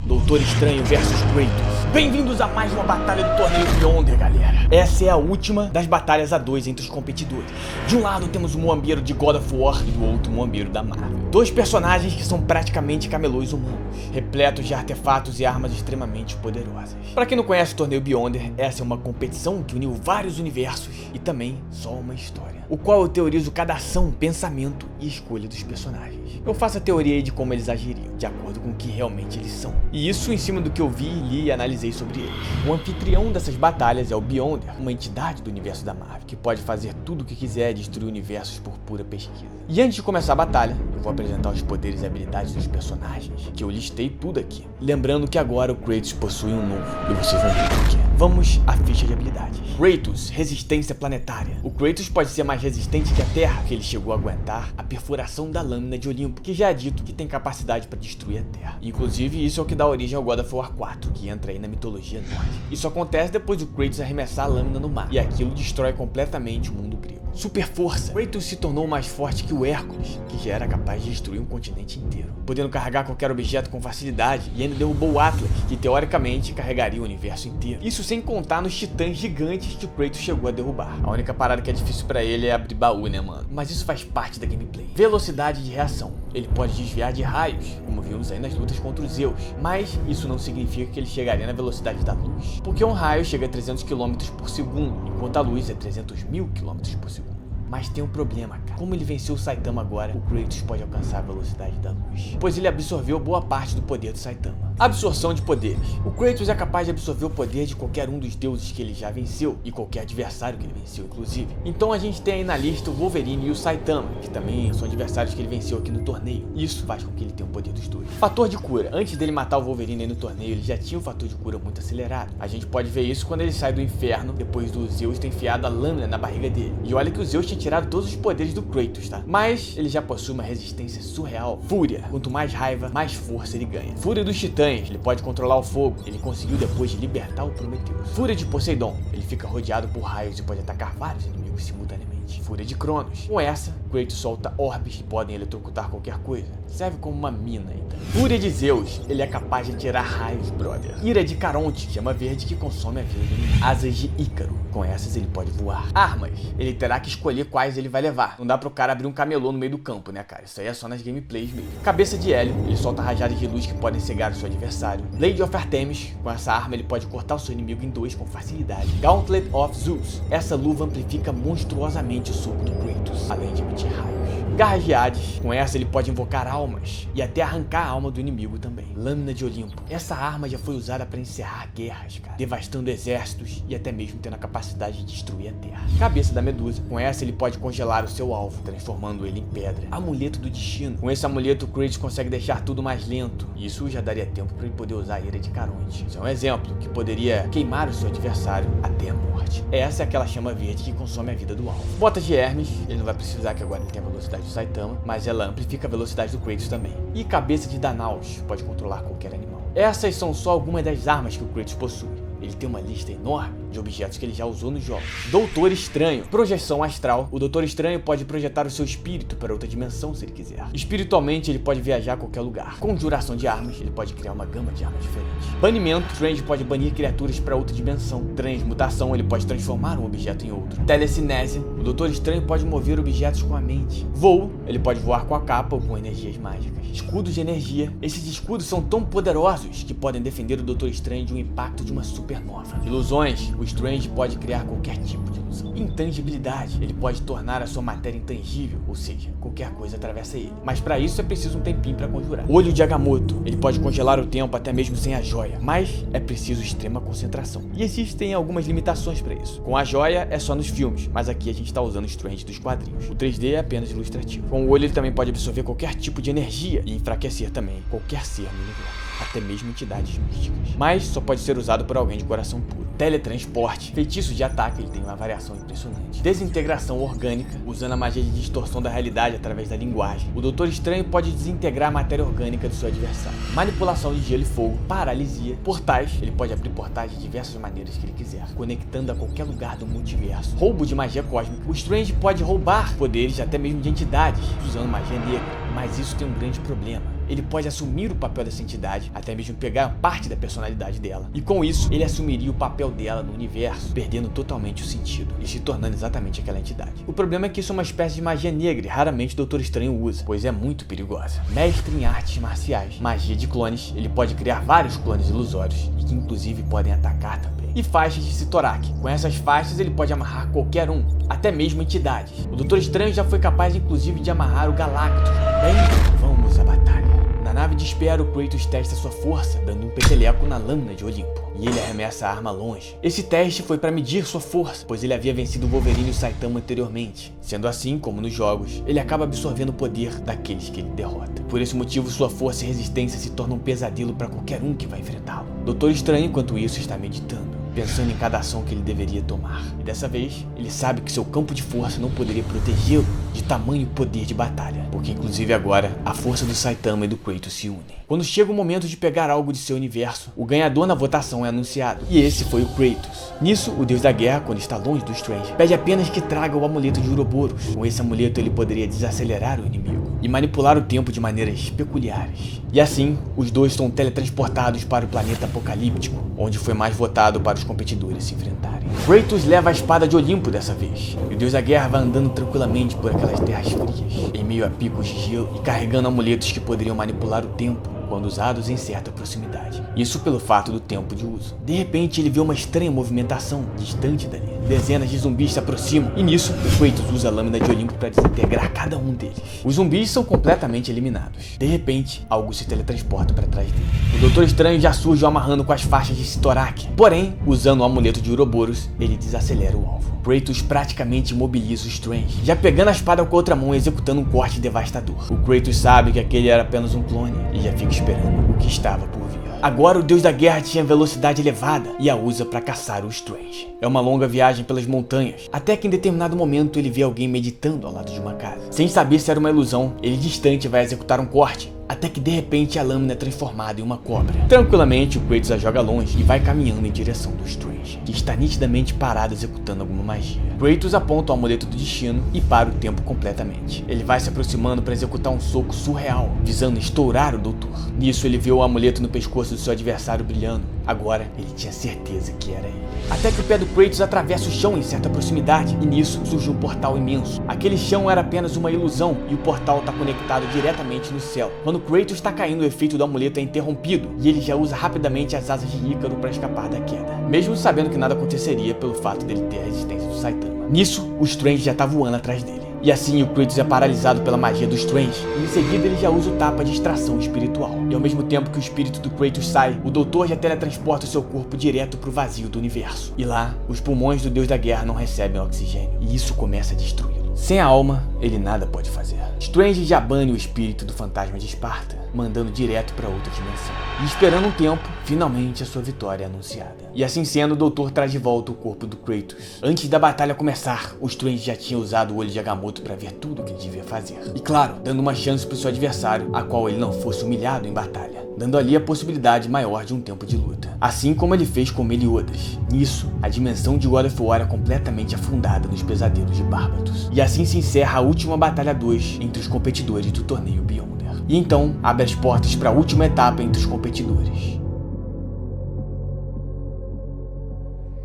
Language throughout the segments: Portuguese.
Doutor Estranho versus Kratos. Bem-vindos a mais uma batalha do torneio Beyonder, galera. Essa é a última das batalhas a dois entre os competidores. De um lado temos o Moambeiro de God of War e do outro o Moambeiro da Marvel. Dois personagens que são praticamente camelôs humanos, repletos de artefatos e armas extremamente poderosas. Para quem não conhece o torneio Beyonder, essa é uma competição que uniu vários universos e também só uma história, o qual eu teorizo cada ação, pensamento e escolha dos personagens. Eu faço a teoria de como eles agiriam, de acordo com o que realmente eles são. E isso em cima do que eu vi, li e analisei sobre eles. O anfitrião dessas batalhas é o Beyonder, uma entidade do universo da Marvel, que pode fazer tudo o que quiser e destruir universos por pura pesquisa. E antes de começar a batalha, eu vou apresentar os poderes e habilidades dos personagens, que eu listei tudo aqui. Lembrando que agora o Kratos possui um novo, e vocês vão ver por quê. Vamos à ficha de habilidades. Kratos, resistência planetária. O Kratos pode ser mais resistente que a Terra, que ele chegou a aguentar a perfuração da lâmina de Olimpo, que já é dito que tem capacidade para destruir a Terra. Inclusive, isso é o que dá origem ao God of War 4, que entra aí na mitologia nórdica. Isso acontece depois do Kratos arremessar a lâmina no mar, e aquilo destrói completamente o mundo grego. Super força. Kratos se tornou mais forte que o Hércules, que já era capaz de destruir um continente inteiro, podendo carregar qualquer objeto com facilidade, e ainda derrubou o Atlas, que teoricamente carregaria o universo inteiro. Isso sem contar nos titãs gigantes que o Kratos chegou a derrubar. A única parada que é difícil pra ele é abrir baú, né, mano? Mas isso faz parte da gameplay. Velocidade de reação. Ele pode desviar de raios, como vimos aí nas lutas contra os Zeus, mas isso não significa que ele chegaria na velocidade da luz, porque um raio chega a 300 km por segundo, enquanto a luz é 300.000 km por segundo. Mas tem um problema, cara. Como ele venceu o Saitama agora, o Kratos pode alcançar a velocidade da luz, pois ele absorveu boa parte do poder do Saitama. Absorção de poderes. O Kratos é capaz de absorver o poder de qualquer um dos deuses que ele já venceu, e qualquer adversário que ele venceu, inclusive. Então a gente tem aí na lista o Wolverine e o Saitama, que também são adversários que ele venceu aqui no torneio. Isso faz com que ele tenha o poder dos dois. Fator de cura. Antes dele matar o Wolverine aí no torneio, ele já tinha um fator de cura muito acelerado. A gente pode ver isso quando ele sai do inferno, depois do Zeus ter enfiado a lâmina na barriga dele. E olha que o Zeus tinha tirado todos os poderes do Kratos, tá? Mas ele já possui uma resistência surreal. Fúria. Quanto mais raiva, mais força ele ganha. Fúria dos Titãs. Ele pode controlar o fogo. Ele conseguiu depois de libertar o Prometheus. Fúria de Poseidon. Ele fica rodeado por raios e pode atacar vários inimigos simultaneamente. Fúria de Cronos. Com essa, Kratos solta orbes que podem eletrocutar qualquer coisa. Serve como uma mina aí, tá? Fúria de Zeus. Ele é capaz de tirar raios, brother. Ira de Caronte. Chama verde que consome a vida do inimigo. Asas de Ícaro. Com essas ele pode voar. Armas. Ele terá que escolher quais ele vai levar. Não dá pro cara abrir um camelô no meio do campo, né, cara? Isso aí é só nas gameplays mesmo. Cabeça de Hélio. Ele solta rajadas de luz que podem cegar o seu adversário. Blade of Artemis. Com essa arma ele pode cortar o seu inimigo em dois com facilidade. Gauntlet of Zeus. Essa luva amplifica monstruosamente o soco do Kratos, além de emitir raios. Garras de Hades. Com essa ele pode invocar almas e até arrancar a alma do inimigo também. Lâmina de Olimpo. Essa arma já foi usada para encerrar guerras, cara, devastando exércitos e até mesmo tendo a capacidade de destruir a Terra. Cabeça da Medusa. Com essa ele pode congelar o seu alvo, transformando ele em pedra. Amuleto do Destino. Com esse amuleto o Kratos consegue deixar tudo mais lento. Isso já daria tempo para ele poder usar a Ira de Caronte. Isso é um exemplo que poderia queimar o seu adversário até a morte. Essa é aquela chama verde que consome a vida do alvo. Botas de Hermes. Ele não vai precisar, que agora ele tem a velocidade do Saitama, mas ela amplifica a velocidade do Kratos também. E cabeça de Danaus. Pode controlar qualquer animal. Essas são só algumas das armas que o Kratos possui. Ele tem uma lista enorme de objetos que ele já usou nos jogos. Doutor Estranho. Projeção astral. O Doutor Estranho pode projetar o seu espírito para outra dimensão se ele quiser. Espiritualmente ele pode viajar a qualquer lugar. Conjuração de armas. Ele pode criar uma gama de armas diferentes. Banimento. Strange pode banir criaturas para outra dimensão. Transmutação. Ele pode transformar um objeto em outro. Telecinese. O Doutor Estranho pode mover objetos com a mente. Voo. Ele pode voar com a capa ou com energias mágicas. Escudos de energia. Esses escudos são tão poderosos que podem defender o Doutor Estranho de um impacto de uma supernova. Ilusões. O Strange pode criar qualquer tipo de ilusão. Intangibilidade. Ele pode tornar a sua matéria intangível, ou seja, qualquer coisa atravessa ele. Mas para isso é preciso um tempinho para conjurar. Olho de Agamotto. Ele pode congelar o tempo até mesmo sem a joia, mas é preciso extrema concentração. E existem algumas limitações para isso. Com a joia é só nos filmes, mas aqui a gente está usando o Strange dos quadrinhos. O 3D é apenas ilustrativo. Com o olho ele também pode absorver qualquer tipo de energia e enfraquecer também qualquer ser no universo, até mesmo entidades místicas. Mas só pode ser usado por alguém de coração puro. Teletransporte. Feitiço de ataque. Ele tem uma variação impressionante. Desintegração orgânica. Usando a magia de distorção da realidade através da linguagem. O Doutor Estranho pode desintegrar a matéria orgânica do seu adversário. Manipulação de gelo e fogo. Paralisia. Portais. Ele pode abrir portais de diversas maneiras que ele quiser, conectando a qualquer lugar do multiverso. Roubo de magia cósmica. O Strange pode roubar poderes até mesmo de entidades usando magia negra. Mas isso tem um grande problema. ele pode assumir o papel dessa entidade, até mesmo pegar parte da personalidade dela. E com isso, ele assumiria o papel dela no universo, perdendo totalmente o sentido e se tornando exatamente aquela entidade. O problema é que isso é uma espécie de magia negra e raramente o Doutor Estranho usa, pois é muito perigosa. Mestre em artes marciais, magia de clones, ele pode criar vários clones ilusórios e que inclusive podem atacar também. E faixas de Cyttorak. Com essas faixas ele pode amarrar qualquer um, até mesmo entidades. O Doutor Estranho já foi capaz inclusive de amarrar o Galactus. Bem, vamos à batalha. Na nave de espera, o Kratos testa sua força, dando um peteleco na lâmina de Olimpo, e ele arremessa a arma longe. Esse teste foi para medir sua força, pois ele havia vencido o Wolverine e o Saitama anteriormente. Sendo assim, como nos jogos, ele acaba absorvendo o poder daqueles que ele derrota. Por esse motivo, sua força e resistência se tornam um pesadelo para qualquer um que vai enfrentá-lo. Doutor Estranho, enquanto isso, está meditando, pensando em cada ação que ele deveria tomar. E dessa vez, ele sabe que seu campo de força não poderia protegê-lo de tamanho poder de batalha, porque inclusive agora, a força do Saitama e do Kratos se unem. Quando chega o momento de pegar algo de seu universo, o ganhador na votação é anunciado, e esse foi o Kratos. Nisso, o deus da guerra, quando está longe do Strange, pede apenas que traga o amuleto de Ouroboros. Com esse amuleto ele poderia desacelerar o inimigo e manipular o tempo de maneiras peculiares. E assim, os dois são teletransportados para o planeta apocalíptico, onde foi mais votado para os competidores se enfrentarem. Kratos leva a espada de Olimpo dessa vez, e o deus da guerra vai andando tranquilamente por aquelas terras frias, em meio a picos de gelo e carregando amuletos que poderiam manipular o tempo quando usados em certa proximidade. Isso pelo fato do tempo de uso. De repente ele vê uma estranha movimentação distante dali. Dezenas de zumbis se aproximam e nisso o Kratos usa a lâmina de Olimpo para desintegrar cada um deles. Os zumbis são completamente eliminados. De repente, algo se teletransporta para trás dele. O Doutor Estranho já surge amarrando com as faixas de Cyttorak. Porém, usando o amuleto de Ouroboros, ele desacelera o alvo. Kratos praticamente imobiliza o Strange, já pegando a espada com a outra mão e executando um corte devastador. O Kratos sabe que aquele era apenas um clone e já fica esperando o que estava por vir. Agora o deus da guerra tinha velocidade elevada e a usa para caçar o Strange. É uma longa viagem pelas montanhas, até que em determinado momento ele vê alguém meditando ao lado de uma casa. Sem saber se era uma ilusão, ele distante vai executar um corte, até que de repente a lâmina é transformada em uma cobra. Tranquilamente o Kratos a joga longe e vai caminhando em direção do Strange, que está nitidamente parado executando alguma magia. Kratos aponta o amuleto do destino e para o tempo completamente. Ele vai se aproximando para executar um soco surreal, visando estourar o doutor. Nisso ele vê o amuleto no pescoço do seu adversário brilhando. Agora ele tinha certeza que era ele. Até que o pé do Kratos atravessa o chão em certa proximidade e nisso surge um portal imenso. Aquele chão era apenas uma ilusão e o portal está conectado diretamente no céu. Quando Kratos está caindo, o efeito do amuleto é interrompido e ele já usa rapidamente as asas de Ícaro para escapar da queda, mesmo sabendo que nada aconteceria pelo fato dele ter a resistência do Saitama. Nisso, o Strange já está voando atrás dele. E assim o Kratos é paralisado pela magia do Strange, e em seguida ele já usa o tapa de extração espiritual. E ao mesmo tempo que o espírito do Kratos sai, o doutor já teletransporta o seu corpo direto pro vazio do universo. E lá, os pulmões do deus da guerra não recebem oxigênio, e isso começa a destruí-lo. Sem a alma, ele nada pode fazer. Strange já bane o espírito do fantasma de Esparta, mandando direto para outra dimensão. E esperando um tempo, finalmente a sua vitória é anunciada. E assim sendo, o doutor traz de volta o corpo do Kratos. Antes da batalha começar, o Strange já tinha usado o olho de Agamotto para ver tudo o que ele devia fazer. E claro, dando uma chance para o seu adversário, a qual ele não fosse humilhado em batalha, dando ali a possibilidade maior de um tempo de luta. Assim como ele fez com Meliodas. Nisso, a dimensão de God of War é completamente afundada nos pesadelos de Bárbaros. E assim se encerra a última batalha 2 entre os competidores do torneio Beyonder. E então, abre as portas para a última etapa entre os competidores.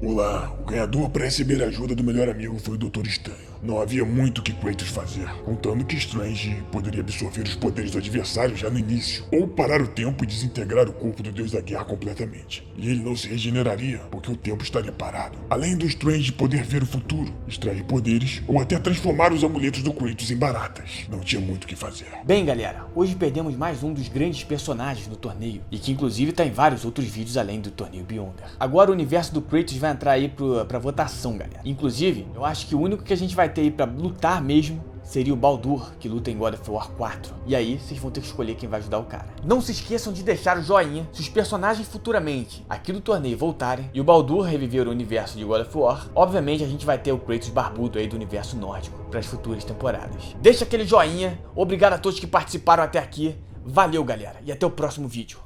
Olá, o ganhador para receber a ajuda do melhor amigo foi o Doutor Estranho. Não havia muito o que Kratos fazer, contando que Strange poderia absorver os poderes do adversário já no início, ou parar o tempo e desintegrar o corpo do deus da guerra completamente. E ele não se regeneraria, porque o tempo estaria parado. Além do Strange poder ver o futuro, extrair poderes, ou até transformar os amuletos do Kratos em baratas. Não tinha muito o que fazer. Bem galera, hoje perdemos mais um dos grandes personagens no torneio, e que inclusive está em vários outros vídeos além do torneio Beyonder. Agora o universo do Kratos vai entrar aí pra votação, galera. Inclusive, eu acho que o único que a gente vai ter aí pra lutar mesmo seria o Baldur, que luta em God of War 4. E aí, vocês vão ter que escolher quem vai ajudar o cara. Não se esqueçam de deixar o joinha se os personagens futuramente aqui do torneio voltarem e o Baldur reviver o universo de God of War. Obviamente, a gente vai ter o Kratos barbudo aí do universo nórdico para as futuras temporadas. Deixa aquele joinha. Obrigado a todos que participaram até aqui. Valeu, galera. E até o próximo vídeo.